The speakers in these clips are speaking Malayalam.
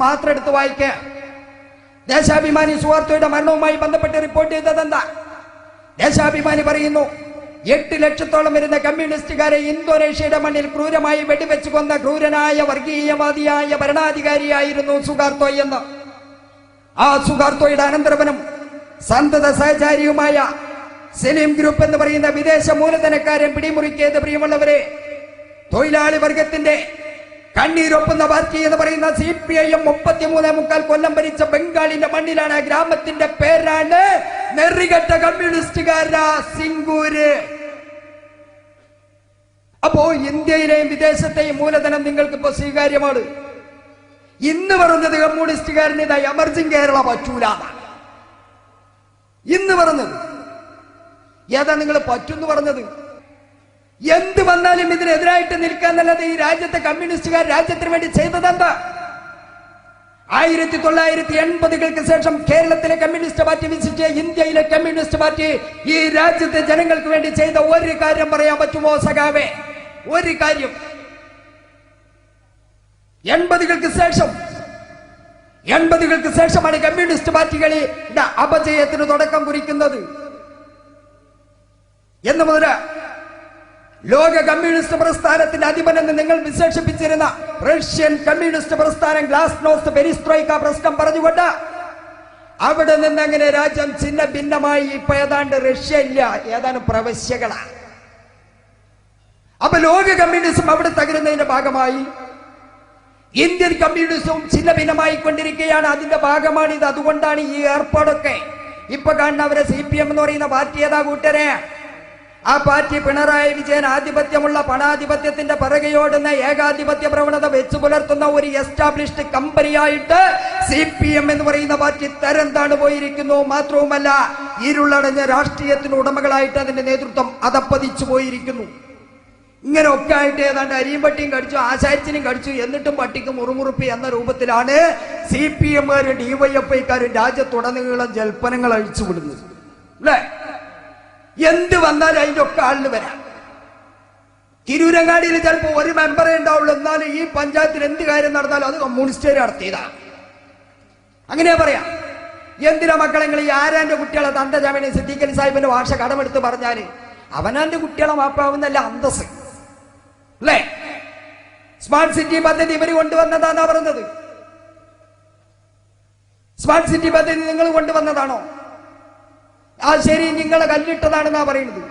മാത്രം എടുത്ത് വായിക്കുക. ദേശാഭിമാനി സുഹാർത്തോയുടെ മരണവുമായി ബന്ധപ്പെട്ട് റിപ്പോർട്ട് ചെയ്തതെന്താ? ദേശാഭിമാനി പറയുന്നു, 8 ലക്ഷത്തോളം വരുന്ന കമ്മ്യൂണിസ്റ്റുകാരെ ഇന്തോനേഷ്യയുടെ മണ്ണിൽ ക്രൂരമായി വെടിവെച്ചു കൊന്ന ക്രൂരനായ വർഗീയവാദിയായ ഭരണാധികാരിയായിരുന്നു സുഹാർത്തോ എന്ന്. ആ സുഹാർത്തോയുടെ അനന്തരവനും സന്തത സഹചാരിയുമായ സലീം ഗ്രൂപ്പ് എന്ന് പറയുന്ന വിദേശ മൂലധനക്കാരൻ പിടിമുറുക്കിയത് പ്രിയമുള്ളവരെ, തൊഴിലാളി വർഗത്തിന്റെ കണ്ണീരൊപ്പുന്ന പാർട്ടി എന്ന് പറയുന്ന CPIM 33.25 കൊല്ലം ഭരിച്ച ബംഗാളിന്റെ മണ്ണിലാണ്. ഗ്രാമത്തിന്റെ പേരാണ് നെറികെട്ട കമ്മ്യൂണിസ്റ്റുകാരാ സിംഗൂര്. അപ്പോ ഇന്ത്യയിലെയും വിദേശത്തെയും മൂലധനം നിങ്ങൾക്ക് ഇപ്പോ സ്വീകാര്യമാണ്. ഇന്ന് പറഞ്ഞത് കമ്മ്യൂണിസ്റ്റുകാരന് ഇതാ എമർജിംഗ് കേരള പറ്റൂല. ഇന്ന് പറഞ്ഞത് ഏതാ നിങ്ങൾ പറ്റൂന്ന് പറഞ്ഞത്? എന്ത് വന്നാലും ഇതിനെതിരായിട്ട് നിൽക്കാന്നല്ലാതെ ഈ രാജ്യത്തെ കമ്മ്യൂണിസ്റ്റുകാർ രാജ്യത്തിന് വേണ്ടി ചെയ്തതെന്താ? 1980-കൾക്ക് ശേഷം കേരളത്തിലെ കമ്മ്യൂണിസ്റ്റ് പാർട്ടി വിസിറ്റ് ഇന്ത്യയിലെ കമ്മ്യൂണിസ്റ്റ് പാർട്ടി ഈ രാജ്യത്തെ ജനങ്ങൾക്ക് വേണ്ടി ചെയ്ത ഒരു കാര്യം പറയാൻ പറ്റുമോ സഖാവേ? ഒരു കാര്യം. 80-കൾക്ക് ശേഷമാണ് കമ്മ്യൂണിസ്റ്റ് പാർട്ടികളുടെ അപജയത്തിന് തുടക്കം കുറിക്കുന്നത്. എന്ന് മുതൽ ലോക കമ്മ്യൂണിസ്റ്റ് പ്രസ്ഥാനത്തിന്റെ അധിപനെന്ന് നിങ്ങൾ വിശേഷിപ്പിച്ചിരുന്ന റഷ്യൻ കമ്മ്യൂണിസ്റ്റ് പ്രസ്ഥാനം ഗ്ലാസ്നോസ്റ്റ് പെരിസ്ട്രോയിക്ക പ്രശ്നം പറഞ്ഞുകൊണ്ട് അവിടെ നിന്ന് അങ്ങനെ രാജ്യം ചിന്ന ഭിന്നമായി. ഇപ്പൊ ഏതാണ്ട് റഷ്യ ഇല്ല, ഏതാനും പ്രവശ്യകളാണ്. അപ്പൊ ലോക കമ്മ്യൂണിസം അവിടെ തകരുന്നതിന്റെ ഭാഗമായി ഇന്ത്യൻ കമ്മ്യൂണിസവും ചിന്ന ഭിന്നമായി കൊണ്ടിരിക്കുകയാണ്. അതിന്റെ ഭാഗമാണിത്. അതുകൊണ്ടാണ് ഈ ഏർപ്പാടൊക്കെ. ഇപ്പൊ കാണുന്നവരെ CPM എന്ന് പറയുന്ന പാർട്ടി ഏതാ കൂട്ടരെ? ആ പാർട്ടി പിണറായി വിജയൻ ആധിപത്യമുള്ള പണാധിപത്യത്തിന്റെ പിറകെയോടുന്ന ഏകാധിപത്യ പ്രവണത വെച്ചു പുലർത്തുന്ന ഒരു എസ്റ്റാബ്ലിഷ്ഡ് കമ്പനിയായിട്ട് CPM എന്ന് പറയുന്ന പാർട്ടി തരം താണു പോയിരിക്കുന്നു. മാത്രവുമല്ല, ഇരുളടഞ്ഞ രാഷ്ട്രീയത്തിന് ഉടമകളായിട്ട് അതിന്റെ നേതൃത്വം അതപ്പതിച്ചു പോയിരിക്കുന്നു. ഇങ്ങനെ ഒക്കെ ആയിട്ട് ഏതാണ്ട് അരിയും പട്ടിയും കടിച്ചു, ആശാരിച്ചിനും കടിച്ചു, എന്നിട്ടും പട്ടിക്ക് മുറുമുറുപ്പി എന്ന രൂപത്തിലാണ് CPM-കാരും DYFI-കാരും രാജ്യത്തുടനീളം ജൽപ്പനങ്ങൾ അഴിച്ചുവിടുന്നത്. അല്ലേ? എന്ത് വന്നാലും അതിന്റെ ഒക്കെ ആളിന് വരാം. തിരൂരങ്ങാടിയിൽ ചിലപ്പോൾ ഒരു മെമ്പറേ ഉണ്ടാവുള്ളൂ. എന്നാലും ഈ പഞ്ചായത്തിൽ എന്ത് കാര്യം നടന്നാലും അത് കമ്മ്യൂണിസ്റ്റുകാർ നടത്തിയതാണ്. അങ്ങനെയാ പറയാം. എന്തിനാ മക്കളെ ഈ ആരാന്റെ കുട്ടികളെ തന്റെ ജാമീൻ സിദ്ദീഖലി സാഹിബിന്റെ ഭാഷ കടമെടുത്ത് പറഞ്ഞാല് അവനാന്റെ കുട്ടികളെ മാപ്പാവുന്നല്ല അന്തസ്. അല്ലേ? സ്മാർട്ട് സിറ്റി പദ്ധതി ഇവര് കൊണ്ടുവന്നതാന്നാ പറഞ്ഞത്. സ്മാർട്ട് സിറ്റി പദ്ധതി നിങ്ങൾ കൊണ്ടുവന്നതാണോ? ആ ശരി, നിങ്ങളെ കല്ലിട്ടതാണെന്നാ പറയുന്നത്.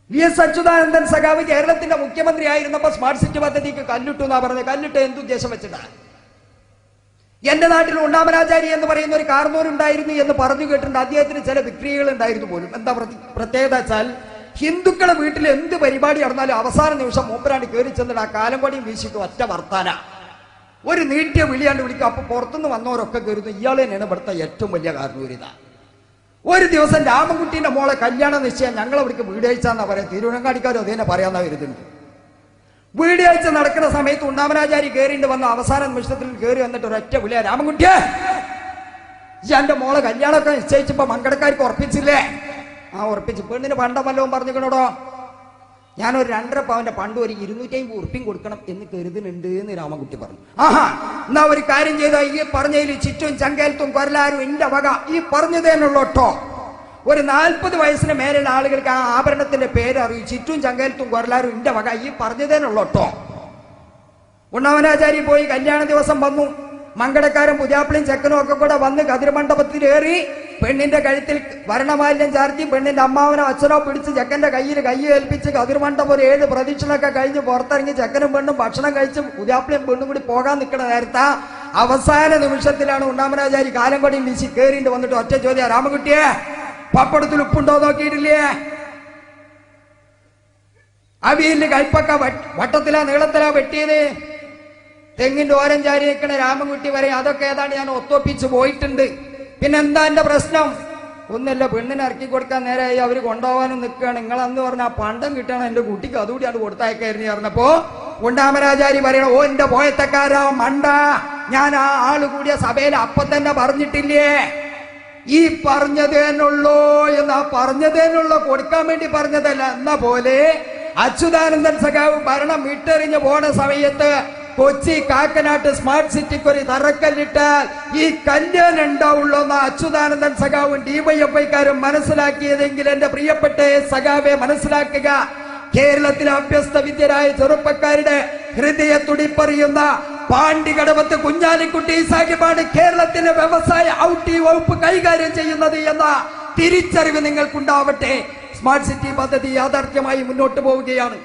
VS അച്യുതാനന്ദൻ സഖാവ് കേരളത്തിന്റെ മുഖ്യമന്ത്രി ആയിരുന്നപ്പോ സ്മാർട്ട് സിറ്റി പദ്ധതിക്ക് കല്ലിട്ടു എന്നാ പറഞ്ഞത്. കല്ലിട്ട് എന്തുദ്ദേശം വെച്ചിട്ടാണ്? എന്റെ നാട്ടിൽ ഉണ്ണാമനാചാരി എന്ന് പറയുന്ന ഒരു കാർന്നൂരുണ്ടായിരുന്നു എന്ന് പറഞ്ഞു കേട്ടിട്ടുണ്ട്. അദ്ദേഹത്തിന് ചില വിക്രിയകൾ ഉണ്ടായിരുന്നു പോലും. എന്താ പ്രത്യേകത വെച്ചാൽ, ഹിന്ദുക്കളെ വീട്ടിൽ എന്ത് പരിപാടി നടന്നാലും അവസാന നിമിഷം മൂപ്പരാണ്ട് കയറി ചെന്നിട്ട് ആ കാലംപടിയും വീശിട്ട് ഒറ്റ വർത്താന ഒരു നീട്ടിയ വിളിയാണ്ട് വിളിക്കും. അപ്പൊ പുറത്തുനിന്ന് വന്നവരൊക്കെ കരുതുന്നു ഇയാളെ തന്നെയാണ് ഇവിടുത്തെ ഏറ്റവും വലിയ കാർന്നൂരിത. ഒരു ദിവസം രാമൻകുട്ടീന്റെ മോളെ കല്യാണ നിശ്ചയം ഞങ്ങൾ അവിടേക്ക് വീടാഴ്ചാന്നാ പറയാം. തിരുവനങ്കാടിക്കാരും അതേനെ പറയാന്നാ കരുതുന്നുണ്ട്. വീടാഴ്ച നടക്കുന്ന സമയത്ത് ഉണ്ണാമനാചാരി കയറിയിട്ട് വന്ന അവസാന നിമിഷത്തിൽ കയറി വന്നിട്ട് ഒരൊറ്റ വിളിയാ, രാമൻകുട്ടിയെ എന്റെ മോളെ കല്യാണമൊക്കെ നിശ്ചയിച്ചപ്പോ മങ്കടക്കാർക്ക് ഉറപ്പിച്ചില്ലേ? ആ ഉറപ്പിച്ചു. പെണ്ണിന് പണ്ടം വല്ലതും പറഞ്ഞിക്കണോടോ? ഞാനൊരു 2.5 പവന്റെ പണ്ട് ഒരു 250 ഉറുപ്പിയും കൊടുക്കണം എന്ന് കരുതുന്നുണ്ട് എന്ന് രാമൻകുട്ടി പറഞ്ഞു. ആഹാ, എന്നാ ഒരു കാര്യം ചെയ്തോ, ഈ പറഞ്ഞതിൽ ചുറ്റും ചങ്കേലത്തും കൊരലാരും എന്റെ വക ഈ പറഞ്ഞതേനുള്ളോട്ടോ. ഒരു 40 വയസ്സിന് മേലുള്ള ആളുകൾക്ക് ആ ആഭരണത്തിന്റെ പേര് അറിയും. ചുറ്റും ചങ്കേലത്തും കൊരലാരും എന്റെ വക ഈ പറഞ്ഞതേനുള്ളോട്ടോ. ഉണ്ണാമനാചാരി പോയി. കല്യാണ ദിവസം വന്നു. മങ്കടക്കാരും പുതിയാപ്പിളിയും ചെക്കനും ഒക്കെ കൂടെ വന്ന് കതിർമണ്ഡപത്തിലേറി പെണ്ണിന്റെ കഴുത്തിൽ വരണമാല്യം ചാർത്തി പെണ്ണിന്റെ അമ്മാവനോ അച്ഛനോ പിടിച്ച് ചെക്കന്റെ കയ്യിൽ കൈ ഏൽപ്പിച്ച് കതിർമണ്ഡപം ഒരു 7 പ്രദക്ഷിണൊക്കെ കഴിഞ്ഞ് പുറത്തിറങ്ങി ചെക്കനും പെണ്ണും ഭക്ഷണം കഴിച്ച് പുതിയാപ്പിളിയും പെണ്ണും കൂടി പോകാൻ നിൽക്കണ നേരത്തെ അവസാന നിമിഷത്തിലാണ് ഉണ്ണാമനാചാരി കാലംകൊടിയും വീശി കയറിയിട്ട് വന്നിട്ട് ഒറ്റ ചോദ്യം, രാമൻകുട്ടിയെ പപ്പടത്തിൽ ഉപ്പുണ്ടോ നോക്കിയിട്ടില്ലേ? അവിയലിന് കൈപ്പക്ക വട്ടത്തിലാ നീളത്തിലാ വെട്ടിയത്? തെങ്ങിന്റെ ഓരം ചാരി നിൽക്കണ രാമൻകുട്ടി പറയും അതൊക്കെ ഏതാണ്ട് ഞാൻ ഒത്തൊപ്പിച്ച് പോയിട്ടുണ്ട്. പിന്നെന്താ എന്റെ പ്രശ്നം? ഒന്നല്ല, പെണ്ണിനെ ഇറക്കി കൊടുക്കാൻ നേരമായി അവര് കൊണ്ടുപോകാനും നിൽക്കുകയാണ്. നിങ്ങളന്ന് പറഞ്ഞ ആ പണ്ടം കിട്ടണം എന്റെ കുട്ടിക്ക്, അതുകൂടി അത് കൊടുത്തയക്കായിരുന്നു പറഞ്ഞപ്പോ ഉണ്ണാമനാചാരി പറയണ, ഓ എന്റെ പോയത്തക്കാരാ മണ്ട, ഞാൻ ആ ആള് കൂടിയ സഭയിൽ അപ്പം തന്നെ പറഞ്ഞിട്ടില്ലേ ഈ പറഞ്ഞതേനുള്ളൂ എന്ന്. ആ പറഞ്ഞതേനുള്ളൂ കൊടുക്കാൻ വേണ്ടി പറഞ്ഞതല്ല. എന്ന പോലെ അച്യുതാനന്ദൻ സഖാവ് ഭരണം വിട്ടെറിഞ്ഞ് പോണ സമയത്ത് കൊച്ചി കാക്കനാട്ട് സ്മാർട്ട് സിറ്റിക്ക് ഒരു തറക്കല്ലിട്ടാൽ ഈ കല്യാണം ഉണ്ടാവുള്ളൂ എന്ന് അച്യുതാനന്ദൻ സഖാവും ഡിവൈഎഫ്ഐക്കാരും മനസ്സിലാക്കിയതെങ്കിൽ എന്റെ പ്രിയപ്പെട്ട സഖാവെ മനസ്സിലാക്കുക. കേരളത്തിലെ അഭ്യസ്ത വിദ്യരായ ചെറുപ്പക്കാരുടെ ഹൃദയ തുടിപ്പറിയുന്ന പാണ്ടികടവത്ത് കുഞ്ഞാലിക്കുട്ടി സാഹിബാണ് കേരളത്തിലെ വ്യവസായ ഔട്ടി വകുപ്പ് കൈകാര്യം ചെയ്യുന്നത് എന്ന തിരിച്ചറിവ് നിങ്ങൾക്കുണ്ടാവട്ടെ. സ്മാർട്ട് സിറ്റി പദ്ധതി യാഥാർത്ഥ്യമായി മുന്നോട്ട് പോവുകയാണ്.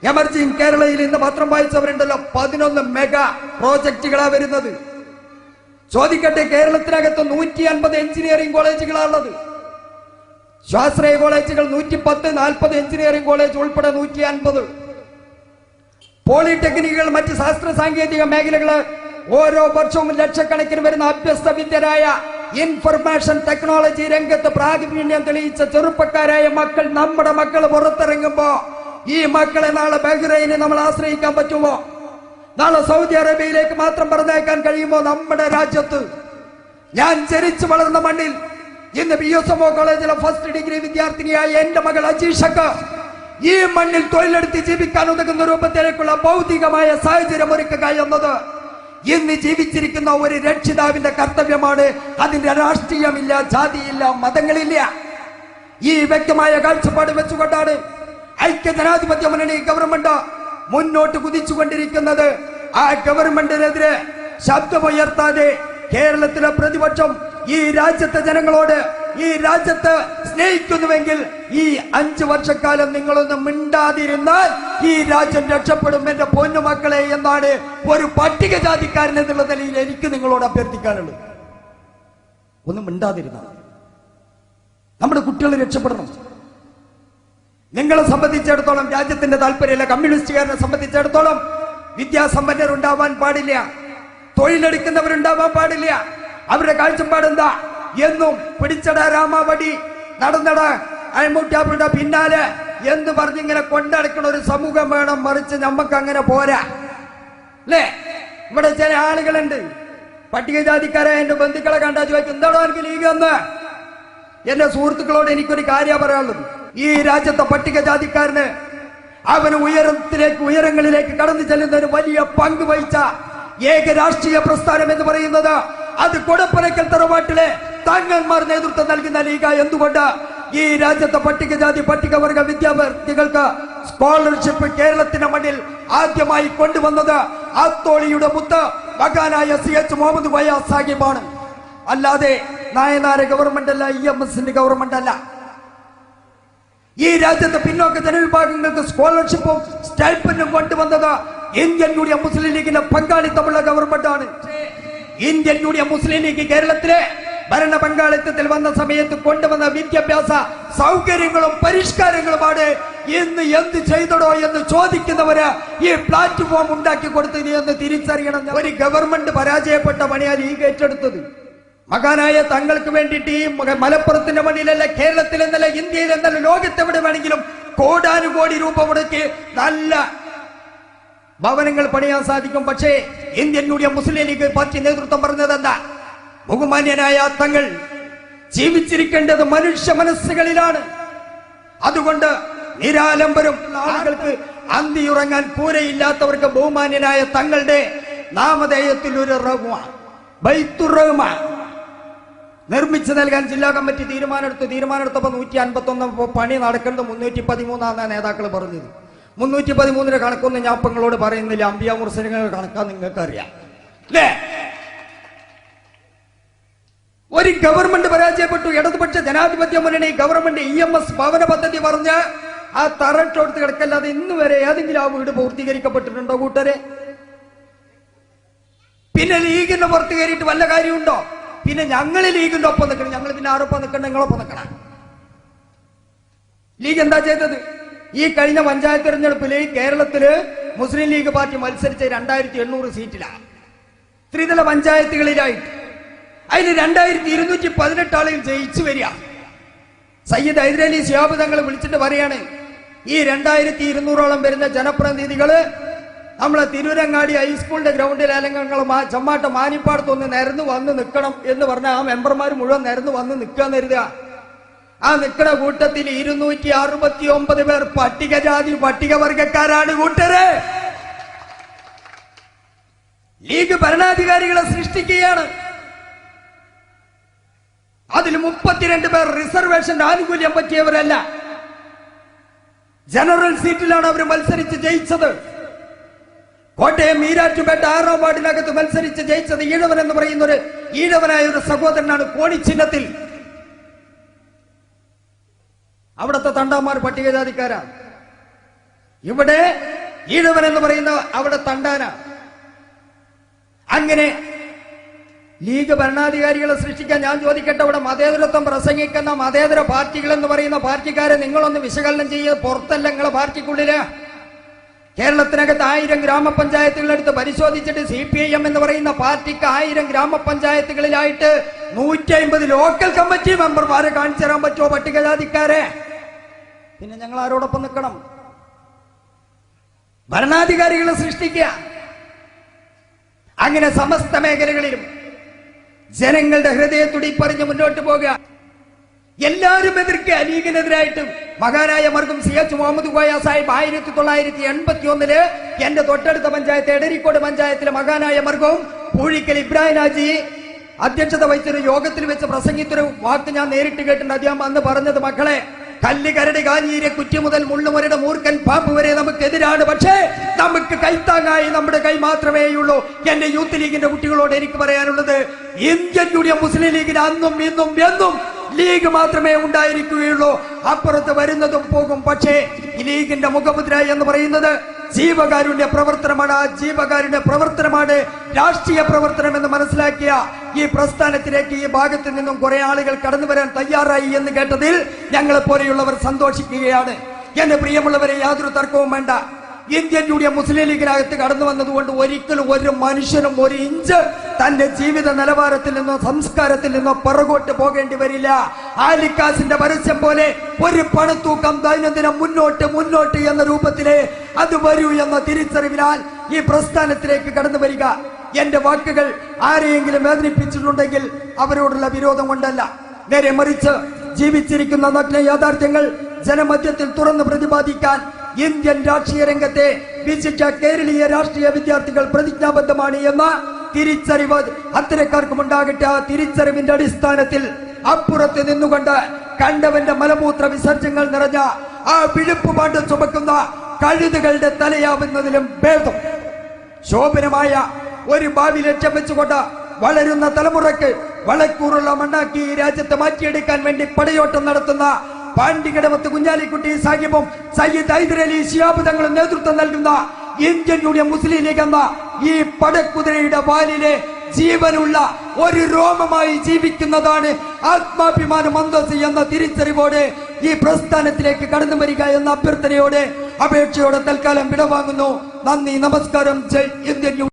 എമർജിംഗ് കേരളയിൽ ഇന്ന് പത്രം വായിച്ചവരുണ്ടല്ലോ, 11 മെഗാ പ്രോജക്റ്റുകളാണ് വരുന്നത്. ചോദിക്കട്ടെ, കേരളത്തിനകത്ത് 150 എഞ്ചിനീയറിംഗ് കോളേജുകളാണുള്ളത്. സ്വാശ്രയ കോളേജുകൾ 110, 40 എഞ്ചിനീയറിംഗ് കോളേജ് ഉൾപ്പെടെ 150, പോളിടെക്നിക്കുകൾ, മറ്റ് ശാസ്ത്ര സാങ്കേതിക മേഖലകള്. ഓരോ വർഷവും ലക്ഷക്കണക്കിന് വരുന്ന അഭ്യസ്ത വിദ്യരായ ഇൻഫർമേഷൻ ടെക്നോളജി രംഗത്ത് പ്രാവീണ്യം തെളിയിച്ച ചെറുപ്പക്കാരായ മക്കൾ, നമ്മുടെ മക്കൾ പുറത്തിറങ്ങുമ്പോ ഈ മക്കളെ നാളെ ബഹ്റൈനെ നമ്മൾ ആശ്രയിക്കാൻ പറ്റുമോ? നാളെ സൗദി അറേബ്യയിലേക്ക് മാത്രം പറഞ്ഞേക്കാൻ കഴിയുമോ? നമ്മുടെ രാജ്യത്ത് ഞാൻ ജനിച്ചു വളർന്ന മണ്ണിൽ ഇന്ന് BSMO കോളേജിലെ ഫസ്റ്റ് ഡിഗ്രി വിദ്യാർത്ഥിനിയായ എന്റെ മകൾ അജീഷക്ക് ഈ മണ്ണിൽ തൊഴിലെടുത്ത് ജീവിക്കാൻ ഉതകുന്ന രൂപത്തിലേക്കുള്ള ഭൗതികമായ സാഹചര്യം ഒരുക്കുക എന്നത് ഇന്ന് ജീവിച്ചിരിക്കുന്ന ഒരു രക്ഷിതാവിന്റെ കർത്തവ്യമാണ്. അതിന്റെ രാഷ്ട്രീയമില്ല, ജാതിയില്ല, മതങ്ങളില്ല. ഈ വ്യക്തമായ കാഴ്ചപ്പാട് വെച്ചുകൊണ്ടാണ് ഐക്യ ജനാധിപത്യ മുന്നണി ഗവൺമെന്റ് മുന്നോട്ട് കുതിച്ചുകൊണ്ടിരിക്കുന്നത്. ആ ഗവൺമെന്റിനെതിരെ ശബ്ദമുയർത്താതെ കേരളത്തിലെ പ്രതിപക്ഷം ഈ രാജ്യത്തെ ജനങ്ങളോട്, ഈ രാജ്യത്ത് സ്നേഹിക്കുന്നുവെങ്കിൽ ഈ 5 വർഷക്കാലം നിങ്ങളൊന്ന് മിണ്ടാതിരുന്നാൽ ഈ രാജ്യം രക്ഷപ്പെടും എന്റെ പൊന്നുമക്കളെ എന്നാണ് ഒരു പട്ടികജാതിക്കാരൻ എന്നുള്ള നിലയിൽ എനിക്ക് നിങ്ങളോട് അഭ്യർത്ഥിക്കാനുള്ളത്. ഒന്നും മിണ്ടാതിരുന്നാൽ നമ്മുടെ കുട്ടികൾ രക്ഷപ്പെടണം. നിങ്ങളെ സംബന്ധിച്ചിടത്തോളം രാജ്യത്തിന്റെ താല്പര്യമില്ല. കമ്മ്യൂണിസ്റ്റുകാരനെ സംബന്ധിച്ചിടത്തോളം വിദ്യാസമ്പന്നരുണ്ടാവാൻ പാടില്ല, തൊഴിലെടുക്കുന്നവരുണ്ടാവാൻ പാടില്ല. അവരുടെ കാഴ്ചപ്പാടെന്താ? എന്നും പിടിച്ചടാ രാമാവടി, നടന്നട അയമുട്ടാപ്പിയുടെ പിന്നാലെ എന്ന് പറഞ്ഞിങ്ങനെ കൊണ്ടടക്കുന്ന ഒരു സമൂഹം വേണം. മറിച്ച് നമുക്ക് അങ്ങനെ പോരാ അല്ലേ? ഇവിടെ ചില ആളുകളുണ്ട്, പട്ടികജാതിക്കാരെ എന്റെ ബന്ധുക്കളെ കണ്ടാ ചോദിക്കും, എന്താണോ എനിക്ക് ലീഗ് എന്ന്. എന്റെ സുഹൃത്തുക്കളോട് എനിക്കൊരു കാര്യം പറയാനുള്ളത്, ഈ രാജ്യത്തെ പട്ടികജാതിക്കാരന് അവന് ഉയരങ്ങളിലേക്ക് കടന്നു ചെല്ലുന്നതിന് വലിയ പങ്ക് വഹിച്ച ഏക രാഷ്ട്രീയ പ്രസ്ഥാനം എന്ന് പറയുന്നത് അത് കൊടപ്പനക്കൽ തറവാട്ടിലെ തങ്ങന്മാർ നേതൃത്വം നൽകുന്ന ലീഗ. എന്തുകൊണ്ട്? ഈ രാജ്യത്തെ പട്ടികജാതി പട്ടികവർഗ വിദ്യാർത്ഥികൾക്ക് സ്കോളർഷിപ്പ് കേരളത്തിന്റെ മണ്ണിൽ ആദ്യമായി കൊണ്ടുവന്നത് അത്തോളിയുടെ മുത്ത് മകാനായ CH മുഹമ്മദ് വയ സാഹിബാണ്. അല്ലാതെ നായനാര ഗവൺമെന്റ് അല്ല, EMSന്റെ ഗവൺമെന്റ് അല്ല. ഈ രാജ്യത്തെ പിന്നോക്ക ജനവിഭാഗങ്ങൾക്ക് സ്കോളർഷിപ്പും സ്റ്റൈപ്പൻഡും കൊണ്ടുവന്നത് ഇന്ത്യൻ യൂണിയൻ മുസ്ലിം ലീഗിന്റെ പങ്കാളിത്തമുള്ള ഗവൺമെന്റാണ്. ഇന്ത്യൻ യൂണിയൻ മുസ്ലിം ലീഗ് കേരളത്തിലെ ഭരണ പങ്കാളിത്തത്തിൽ വന്ന സമയത്ത് കൊണ്ടുവന്ന വിദ്യാഭ്യാസ സൗകര്യങ്ങളും പരിഷ്കാരങ്ങളുമാണ് ഇന്ന് എന്ത് ചെയ്തടോ എന്ന് ചോദിക്കുന്നവര് ഈ പ്ലാറ്റ്ഫോം ഉണ്ടാക്കി കൊടുത്തത് എന്ന് തിരിച്ചറിയണം. ഒരു ഗവൺമെന്റ് പരാജയപ്പെട്ട പണിയാ ലീഗ് ഏറ്റെടുത്തത്. മകാനായ തങ്ങൾക്ക് വേണ്ടിയിട്ട് ഈ മലപ്പുറത്തിന്റെ മണ്ണിലല്ല, കേരളത്തിൽ എന്നല്ല, ഇന്ത്യയിൽ എന്നല്ല, ലോകത്തെവിടെ വേണമെങ്കിലും കോടാനുകോടി രൂപ മുടക്കി നല്ല ഭവനങ്ങൾ പണിയാൻ സാധിക്കും. പക്ഷേ ഇന്ത്യൻ യൂണിയൻ മുസ്ലിം ലീഗ് പാർട്ടി നേതൃത്വം പറഞ്ഞത് എന്താ? ബഹുമാന്യനായ തങ്ങൾ ജീവിച്ചിരിക്കേണ്ടത് മനുഷ്യ മനസ്സുകളിലാണ്. അതുകൊണ്ട് നിരാലംബരും ആളുകൾക്ക് അന്തിയുറങ്ങാൻ കൂരയില്ലാത്തവർക്ക് ബഹുമാന്യനായ തങ്ങളുടെ നാമധേയത്തിൽ ഒരു ബൈത്തുർ റഹ്മാൻ നിർമ്മിച്ചു നൽകാൻ ജില്ലാ കമ്മിറ്റി തീരുമാനമെടുത്തപ്പോ 151 പണി നടക്കേണ്ടത് 313 നേതാക്കൾ പറഞ്ഞത്. 313 കണക്കൊന്നും ഞാൻ നിങ്ങളോട് പറയുന്നില്ല. അമ്പിയ മുർസലിങ്ങളുടെ കണക്കാ നിങ്ങൾക്ക് അറിയാം അല്ലേ? ഒരു ഗവൺമെന്റ് പരാജയപ്പെട്ടു. ഇടതുപക്ഷ ജനാധിപത്യ മുന്നണി ഗവൺമെന്റ് EMS ഭവന പദ്ധതി പറഞ്ഞ് ആ തറട്ടോടുത്ത് കിടക്കല്ലാതെ ഇന്ന് വരെ ഏതെങ്കിലും ആ വീട് പൂർത്തീകരിക്കപ്പെട്ടിട്ടുണ്ടോ കൂട്ടരെ? പിന്നെ ലീഗിന്റെ പുറത്ത് കയറിയിട്ട് വല്ല കാര്യമുണ്ടോ? പിന്നെ ഞങ്ങൾ ലീഗിന്റെ ഒപ്പം നിൽക്കണം. ഞങ്ങൾ പിന്നെ ആരൊപ്പം നിൽക്കണം? നിങ്ങളൊപ്പം നിൽക്കണം. ലീഗ് എന്താ ചെയ്തത്? ഈ കഴിഞ്ഞ പഞ്ചായത്ത് തെരഞ്ഞെടുപ്പിൽ കേരളത്തില് മുസ്ലിം ലീഗ് പാർട്ടി മത്സരിച്ച 2800 സീറ്റിലാണ്, ത്രിതല പഞ്ചായത്തുകളിലായിട്ട്. അതിന് 2218 ആളുകൾ ജയിച്ചു വരിക. സയ്യിദ് ഹൈദരലി ശിഹാബ് തങ്ങൾ വിളിച്ചിട്ട് പറയാണ്, ഈ 2200ഓളം വരുന്ന ജനപ്രതിനിധികള് നമ്മളെ തിരൂരങ്ങാടി ഹൈസ്കൂളിന്റെ ഗ്രൗണ്ടിൽ അല്ലെങ്കിൽ ചമ്മാട്ട മാനിപ്പാടത്തൊന്ന് നിരന്ന് വന്ന് നിൽക്കണം എന്ന് പറഞ്ഞാൽ ആ മെമ്പർമാർ മുഴുവൻ നിരന്ന് വന്ന് നിൽക്കാന്ന് കരുതുക. ആ നിൽക്കുന്ന കൂട്ടത്തിൽ 269 പേർ പട്ടികജാതി പട്ടികവർഗക്കാരാണ് കൂട്ടരെ. ലീഗ് ഭരണാധികാരികളെ സൃഷ്ടിക്കുകയാണ്. അതിൽ 32 പേർ റിസർവേഷന്റെ ആനുകൂല്യം പറ്റിയവരല്ല. ജനറൽ സീറ്റിലാണ് അവർ മത്സരിച്ച് ജയിച്ചത്. കോട്ടയം ഈരാറ്റുപേട്ട 6ാം വാർഡിനകത്ത് മത്സരിച്ച് ജയിച്ചത് ഈഴവൻ എന്ന് പറയുന്ന ഒരു ഈഴവനായ ഒരു സഹോദരനാണ്. കോണി ചിഹ്നത്തിൽ. അവിടുത്തെ തണ്ടാന്മാർ പട്ടികജാതിക്കാരാണ്. ഇവിടെ ഈഴവൻ എന്ന് പറയുന്ന അവിടെ തണ്ടാന. അങ്ങനെ ലീഗ് ഭരണാധികാരികളെ സൃഷ്ടിക്കാൻ ഞാൻ ചോദിക്കട്ടെ, അവിടെ മതേതരത്വം പ്രസംഗിക്കുന്ന മതേതര പാർട്ടികൾ എന്ന് പറയുന്ന പാർട്ടിക്കാരെ നിങ്ങളൊന്ന് വിശകലനം ചെയ്യുക. പുറത്തല്ല നിങ്ങളെ പാർട്ടിക്കുള്ളില്. കേരളത്തിനകത്ത് 1000 ഗ്രാമപഞ്ചായത്തുകളെടുത്ത് പരിശോധിച്ചിട്ട് CPIM എന്ന് പറയുന്ന പാർട്ടിക്ക് 1000 ഗ്രാമപഞ്ചായത്തുകളിലായിട്ട് 150 ലോക്കൽ കമ്മിറ്റി മെമ്പർമാരെ കാണിച്ചു തരാൻ പറ്റുമോ പട്ടികജാതിക്കാരെ? പിന്നെ ഞങ്ങൾ ആരോടൊപ്പം നിൽക്കണം? ഭരണാധികാരികളെ സൃഷ്ടിക്കുക. അങ്ങനെ സമസ്ത മേഖലകളിലും ജനങ്ങളുടെ ഹൃദയത്തുടിപ്പറിഞ്ഞ് മുന്നോട്ട് പോകുക. എല്ലാവരും എതിർക്കുക ലീഗിനെതിരായിട്ടും. മഹാനായ മർഹൂം CH മുഹമ്മദ് കോയ സാഹിബ് 1981 എന്റെ തൊട്ടടുത്ത പഞ്ചായത്ത് എടരിക്കോട് പഞ്ചായത്തിലെ മഹാനായ മർഹൂം പൂഴിക്കൽ ഇബ്രാഹിം ഹാജി അധ്യക്ഷത വഹിച്ചൊരു യോഗത്തിൽ വെച്ച് പ്രസംഗിച്ചൊരു വാക്ക് ഞാൻ നേരിട്ട് കേട്ടിട്ടുണ്ട്. അദ്ദേഹം അന്ന് പറഞ്ഞത്, മക്കളെ, കല്ല്, കരട്, കാഞ്ഞീര്, കുറ്റി മുതൽ മുള്ളുമുരട്, മൂർഖൻ, പാമ്പ് വരെ നമുക്കെതിരാണ്. പക്ഷേ നമുക്ക് കൈത്താങ്ങായി നമ്മുടെ കൈ മാത്രമേ ഉള്ളൂ. എന്റെ യൂത്ത് ലീഗിന്റെ കുട്ടികളോട് എനിക്ക് പറയാനുള്ളത്, ഇന്ത്യൻ യൂണിയൻ മുസ്ലിം ലീഗിന് അന്നും ഇന്നും എന്നും ലീഗ് മാത്രമേ ഉണ്ടായിരിക്കുകയുള്ളൂ. അപ്പുറത്ത് വരുന്നതും പോകും. പക്ഷേ ഈ ലീഗിന്റെ മുഖമുദ്ര എന്ന് പറയുന്നത് ജീവകാരുണ്യ പ്രവർത്തനമാണ്. ആ ജീവകാരുണ്യ പ്രവർത്തനമാണ് രാഷ്ട്രീയ പ്രവർത്തനം എന്ന് മനസ്സിലാക്കിയ ഈ പ്രസ്ഥാനത്തിലേക്ക് ഈ ഭാഗത്ത് നിന്നും കുറെ ആളുകൾ കടന്നു വരാൻ തയ്യാറായി എന്ന് കേട്ടതിൽ ഞങ്ങളെ പോലെയുള്ളവർ സന്തോഷിക്കുകയാണ്. എന്റെ പ്രിയമുള്ളവരെ, യാതൊരു തർക്കവും വേണ്ട. ഇന്ത്യൻ യൂണിയൻ മുസ്ലിം ലീഗിനകത്ത് കടന്നു വന്നതുകൊണ്ട് ഒരിക്കലും ഒരു മനുഷ്യനും 1 ഇഞ്ച് തന്റെ ജീവിത നിലവാരത്തിൽ നിന്നോ സംസ്കാരത്തിൽ നിന്നോ പുറകോട്ട് പോകേണ്ടി വരില്ല. ആലിക്കാസിന്റെ പരസ്യം പോലെ ഒരു പണത്തൂക്കം ദൈനംദിനം മുന്നോട്ട് എന്ന രൂപത്തിലെ അത് വരൂ എന്ന തിരിച്ചറിവിനാൽ ഈ പ്രസ്ഥാനത്തിലേക്ക് കടന്നു വരിക. എന്റെ വാക്കുകൾ ആരെയെങ്കിലും വേദനിപ്പിച്ചിട്ടുണ്ടെങ്കിൽ അവരോടുള്ള വിരോധം കൊണ്ടല്ല, നേരെ മറിച്ച് ജീവിച്ചിരിക്കുന്ന നഗ്ന യാഥാർത്ഥ്യങ്ങൾ ജനമധ്യത്തിൽ തുറന്ന് പ്രതിപാദിക്കാൻ ഇന്ത്യൻ രാഷ്ട്രീയ രംഗത്തെ വിശിഷ്ട കേരളീയ രാഷ്ട്രീയ വിദ്യാർത്ഥികൾ പ്രതിജ്ഞാബദ്ധമാണ് എന്ന തിരിച്ചറിവ് അത്തരക്കാർക്കും ഉണ്ടാകട്ടെ. ആ തിരിച്ചറിവിന്റെ അടിസ്ഥാനത്തിൽ അപ്പുറത്ത് നിന്നുകൊണ്ട് കണ്ടവന്റെ മലമൂത്ര വിസർജ്യങ്ങൾ നിറഞ്ഞ ആ വിഴുപ്പ് പാണ്ട് ചുമക്കുന്ന കഴുതുകളുടെ തലയാവുന്നതിലും ഭേദം ശോഭനമായ ഒരു ഭാവി ലക്ഷ്യം വെച്ചുകൊണ്ട് വളരുന്ന തലമുറയ്ക്ക് വളക്കൂറുള്ള മണ്ണാക്കി ഈ രാജ്യത്തെ മാറ്റിയെടുക്കാൻ വേണ്ടി പടയോട്ടം നടത്തുന്ന പാണ്ടികടമത്ത് കുഞ്ഞാലിക്കുട്ടി സാഹിബും സയ്യിദ് ഹൈദരലി ശിഹാബ് തങ്ങളും നേതൃത്വം നൽകുന്ന ഇന്ത്യൻ യൂണിയൻ മുസ്ലിം ലീഗ് എന്ന ഈ പടക്കുതിരയുടെ വാലിലെ ജീവനുള്ള ഒരു രോമമായി ജീവിക്കുന്നതാണ് ആത്മാഭിമാനം, അന്തസ്സ് എന്ന തിരിച്ചറിവോടെ ഈ പ്രസ്ഥാനത്തിലേക്ക് കടന്നു വരിക എന്ന അഭ്യർത്ഥനയോടെ അപേക്ഷയോടെ തൽക്കാലം വിടവാങ്ങുന്നു. നന്ദി, നമസ്കാരം. ജയ് ഇന്ത്യൻ